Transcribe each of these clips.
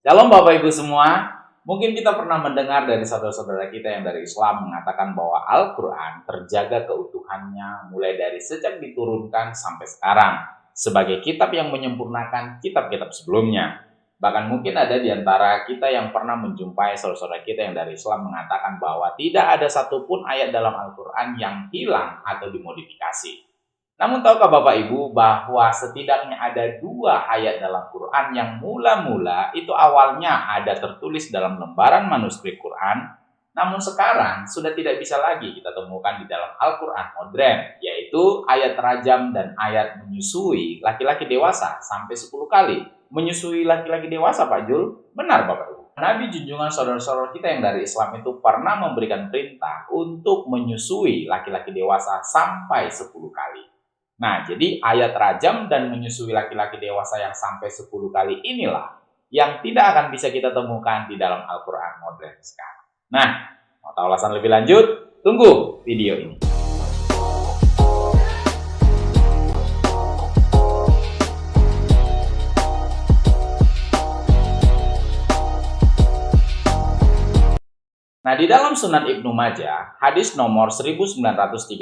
Shalom Bapak Ibu semua, mungkin kita pernah mendengar dari saudara-saudara kita yang dari Islam mengatakan bahwa Al-Quran terjaga keutuhannya mulai dari sejak diturunkan sampai sekarang sebagai kitab yang menyempurnakan kitab-kitab sebelumnya. Bahkan mungkin ada di antara kita yang pernah menjumpai saudara-saudara kita yang dari Islam mengatakan bahwa tidak ada satupun ayat dalam Al-Quran yang hilang atau dimodifikasi. Namun tahukah Bapak Ibu bahwa setidaknya ada dua ayat dalam Quran yang mula-mula itu awalnya ada tertulis dalam lembaran manuskrip Quran, namun sekarang sudah tidak bisa lagi kita temukan di dalam Al-Quran modern, yaitu ayat rajam dan ayat menyusui laki-laki dewasa sampai 10 kali. Menyusui laki-laki dewasa Pak Jul? Benar Bapak Ibu. Nabi junjungan saudara-saudara kita yang dari Islam itu pernah memberikan perintah untuk menyusui laki-laki dewasa sampai 10 kali. Nah, jadi ayat rajam dan menyusui laki-laki dewasa yang sampai 10 kali inilah yang tidak akan bisa kita temukan di dalam Al-Quran modern sekarang. Nah, mau tahu alasan lebih lanjut? Tunggu video ini. Nah, di dalam Sunan Ibnu Majah, hadis nomor 1934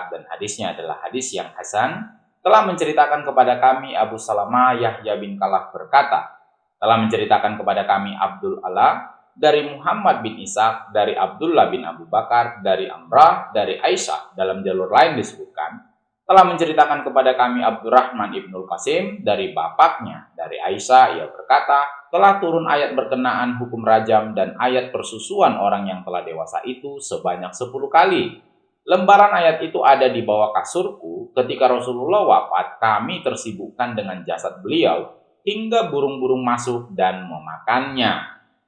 dan hadisnya adalah hadis yang hasan, telah menceritakan kepada kami Abu Salamah Yahya bin Kalaf berkata, telah menceritakan kepada kami Abdul Ala dari Muhammad bin Ishaq, dari Abdullah bin Abu Bakar, dari Amrah, dari Aisyah, dalam jalur lain disebutkan, telah menceritakan kepada kami Abdurrahman ibnul Qasim dari bapaknya, dari Aisyah, ia berkata, telah turun ayat berkenaan hukum rajam dan ayat persusuan orang yang telah dewasa itu sebanyak 10 kali. Lembaran ayat itu ada di bawah kasurku. Ketika Rasulullah wafat, kami tersibukkan dengan jasad beliau hingga burung-burung masuk dan memakannya.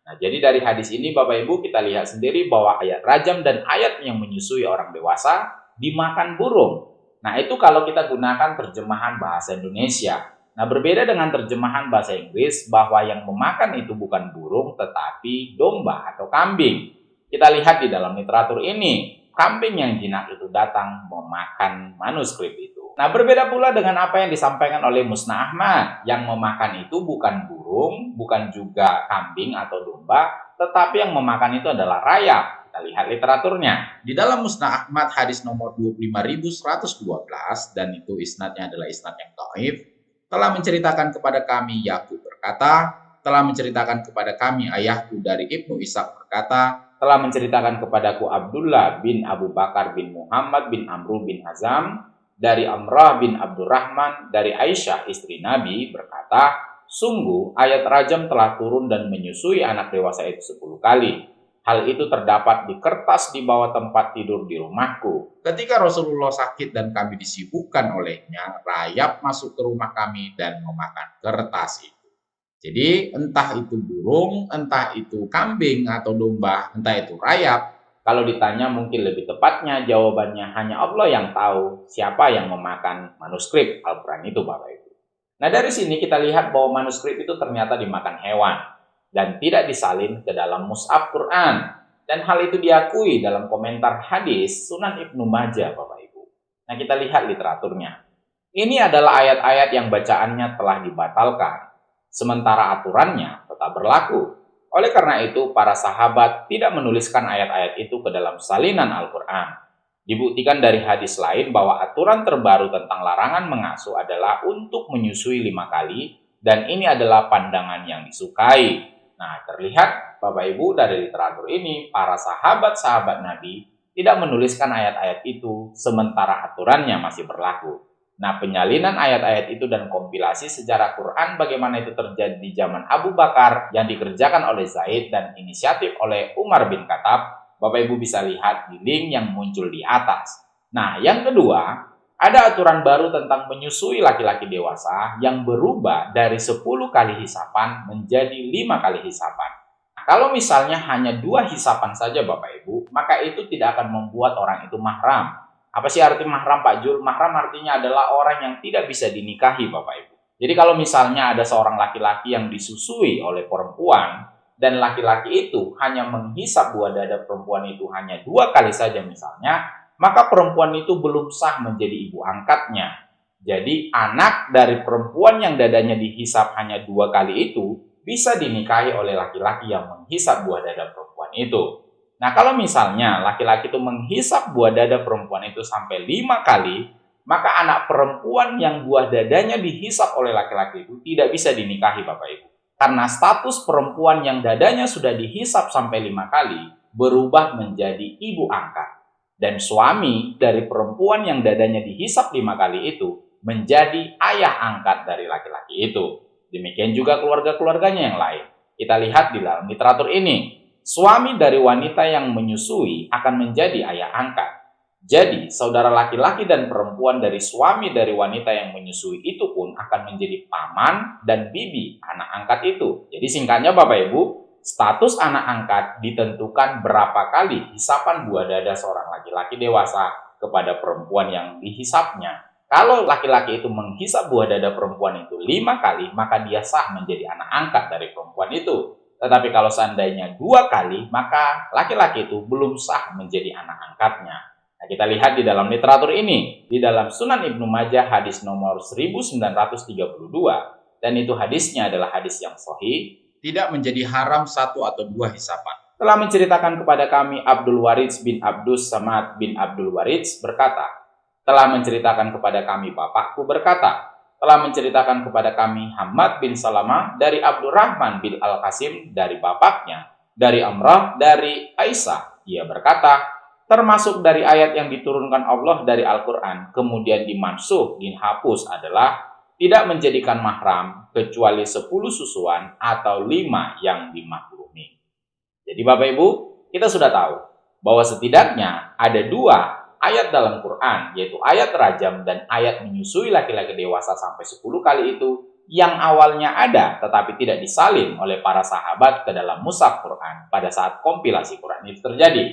Nah, jadi dari hadis ini Bapak Ibu kita lihat sendiri bahwa ayat rajam dan ayat yang menyusui orang dewasa dimakan burung. Nah, itu kalau kita gunakan terjemahan bahasa Indonesia. Nah, berbeda dengan terjemahan bahasa Inggris bahwa yang memakan itu bukan burung tetapi domba atau kambing. Kita lihat di dalam literatur ini, kambing yang jinak itu datang memakan manuskrip itu. Nah, berbeda pula dengan apa yang disampaikan oleh Musnah Ahmad. Yang memakan itu bukan burung, bukan juga kambing atau domba, tetapi yang memakan itu adalah rayap. Kita lihat literaturnya. Di dalam Musnah Ahmad hadis nomor 25.112 dan itu isnadnya adalah isnad yang dhaif. Telah menceritakan kepada kami Yakub berkata, telah menceritakan kepada kami ayahku dari Ibnu Ishaq berkata, telah menceritakan kepadaku Abdullah bin Abu Bakar bin Muhammad bin Amru bin Hazam dari Amrah bin Abdurrahman dari Aisyah istri Nabi berkata, sungguh ayat rajam telah turun dan menyusui anak dewasa itu 10 kali. Hal itu terdapat di kertas di bawah tempat tidur di rumahku. Ketika Rasulullah sakit dan kami disibukkan olehnya, rayap masuk ke rumah kami dan memakan kertas itu. Jadi entah itu burung, entah itu kambing atau domba, entah itu rayap. Kalau ditanya mungkin lebih tepatnya jawabannya hanya Allah yang tahu siapa yang memakan manuskrip Al-Quran itu Bapak Ibu. Nah, dari sini kita lihat bahwa manuskrip itu ternyata dimakan hewan dan tidak disalin ke dalam mushaf Quran. Dan hal itu diakui dalam komentar hadis Sunan Ibnu Majah Bapak Ibu. Nah, kita lihat literaturnya. Ini adalah ayat-ayat yang bacaannya telah dibatalkan, sementara aturannya tetap berlaku. Oleh karena itu, para sahabat tidak menuliskan ayat-ayat itu ke dalam salinan Al-Quran. Dibuktikan dari hadis lain bahwa aturan terbaru tentang larangan mengasuh adalah untuk menyusui 5 kali, dan ini adalah pandangan yang disukai. Nah, terlihat Bapak Ibu dari literatur ini, para sahabat-sahabat Nabi tidak menuliskan ayat-ayat itu sementara aturannya masih berlaku. Nah, penyalinan ayat-ayat itu dan kompilasi sejarah Quran bagaimana itu terjadi di zaman Abu Bakar yang dikerjakan oleh Zaid dan inisiatif oleh Umar bin Khattab, Bapak Ibu bisa lihat di link yang muncul di atas. Nah, yang kedua, ada aturan baru tentang menyusui laki-laki dewasa yang berubah dari 10 kali hisapan menjadi 5 kali hisapan. Nah, kalau misalnya hanya 2 hisapan saja Bapak Ibu, maka itu tidak akan membuat orang itu mahram. Apa sih arti mahram Pak Jul? Mahram artinya adalah orang yang tidak bisa dinikahi Bapak Ibu. Jadi kalau misalnya ada seorang laki-laki yang disusui oleh perempuan, dan laki-laki itu hanya menghisap buah dada perempuan itu hanya 2 kali saja misalnya, maka perempuan itu belum sah menjadi ibu angkatnya. Jadi anak dari perempuan yang dadanya dihisap hanya 2 kali itu bisa dinikahi oleh laki-laki yang menghisap buah dada perempuan itu. Nah, kalau misalnya laki-laki itu menghisap buah dada perempuan itu sampai 5 kali, maka anak perempuan yang buah dadanya dihisap oleh laki-laki itu tidak bisa dinikahi, Bapak Ibu. Karena status perempuan yang dadanya sudah dihisap sampai 5 kali berubah menjadi ibu angkat. Dan suami dari perempuan yang dadanya dihisap 5 kali itu menjadi ayah angkat dari laki-laki itu. Demikian juga keluarga-keluarganya yang lain. Kita lihat di dalam literatur ini, suami dari wanita yang menyusui akan menjadi ayah angkat. Jadi, saudara laki-laki dan perempuan dari suami dari wanita yang menyusui itu pun akan menjadi paman dan bibi anak angkat itu. Jadi singkatnya Bapak Ibu, status anak angkat ditentukan berapa kali hisapan buah dada seorang laki-laki dewasa kepada perempuan yang dihisapnya. Kalau laki-laki itu menghisap buah dada perempuan itu 5 kali, maka dia sah menjadi anak angkat dari perempuan itu. Tetapi kalau seandainya 2 kali, maka laki-laki itu belum sah menjadi anak angkatnya. Nah, kita lihat di dalam literatur ini, di dalam Sunan Ibnu Majah hadis nomor 1932, dan itu hadisnya adalah hadis yang sahih, tidak menjadi haram 1 atau 2 hisapan. Telah menceritakan kepada kami Abdul Waritz bin Abdus Samad bin Abdul Waritz berkata, telah menceritakan kepada kami bapakku berkata, telah menceritakan kepada kami Hamad bin Salamah dari Abdurrahman bin Al-Qasim dari bapaknya, dari Amrah dari Aisyah. Ia berkata, termasuk dari ayat yang diturunkan Allah dari Al-Quran, kemudian dimansuh, dihapus adalah tidak menjadikan mahram kecuali 10 susuan atau 5 yang dimaklumi. Jadi Bapak Ibu, kita sudah tahu bahwa setidaknya ada 2 ayat dalam Quran, yaitu ayat rajam dan ayat menyusui laki-laki dewasa sampai 10 kali itu, yang awalnya ada tetapi tidak disalin oleh para sahabat ke dalam mushaf Quran pada saat kompilasi Quran itu terjadi.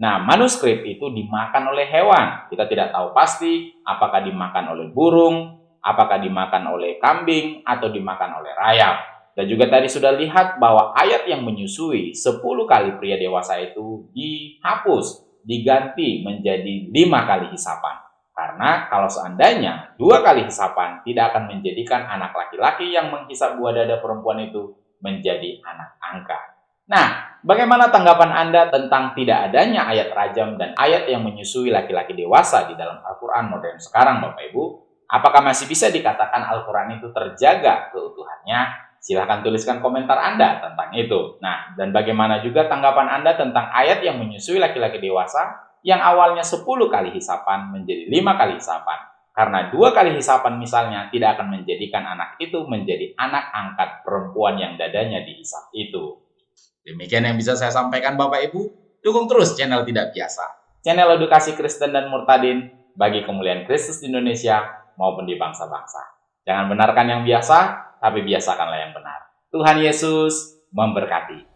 Nah, manuskrip itu dimakan oleh hewan. Kita tidak tahu pasti apakah dimakan oleh burung, apakah dimakan oleh kambing, atau dimakan oleh rayap. Dan juga tadi sudah lihat bahwa ayat yang menyusui 10 kali pria dewasa itu dihapus, diganti menjadi 5 kali hisapan. Karena kalau seandainya 2 kali hisapan tidak akan menjadikan anak laki-laki yang menghisap buah dada perempuan itu menjadi anak angkat. Nah, bagaimana tanggapan Anda tentang tidak adanya ayat rajam dan ayat yang menyusui laki-laki dewasa di dalam Al-Quran modern sekarang, Bapak Ibu? Apakah masih bisa dikatakan Al-Quran itu terjaga keutuhannya? Silahkan tuliskan komentar Anda tentang itu. Nah, dan bagaimana juga tanggapan Anda tentang ayat yang menyusui laki-laki dewasa yang awalnya 10 kali hisapan menjadi 5 kali hisapan? Karena 2 kali hisapan misalnya tidak akan menjadikan anak itu menjadi anak angkat perempuan yang dadanya dihisap itu. Demikian yang bisa saya sampaikan Bapak Ibu. Dukung terus channel Tidak Biasa, channel edukasi Kristen dan Murtadin bagi kemuliaan Kristus di Indonesia maupun di bangsa-bangsa. Jangan benarkan yang biasa, tapi biasakanlah yang benar. Tuhan Yesus memberkati.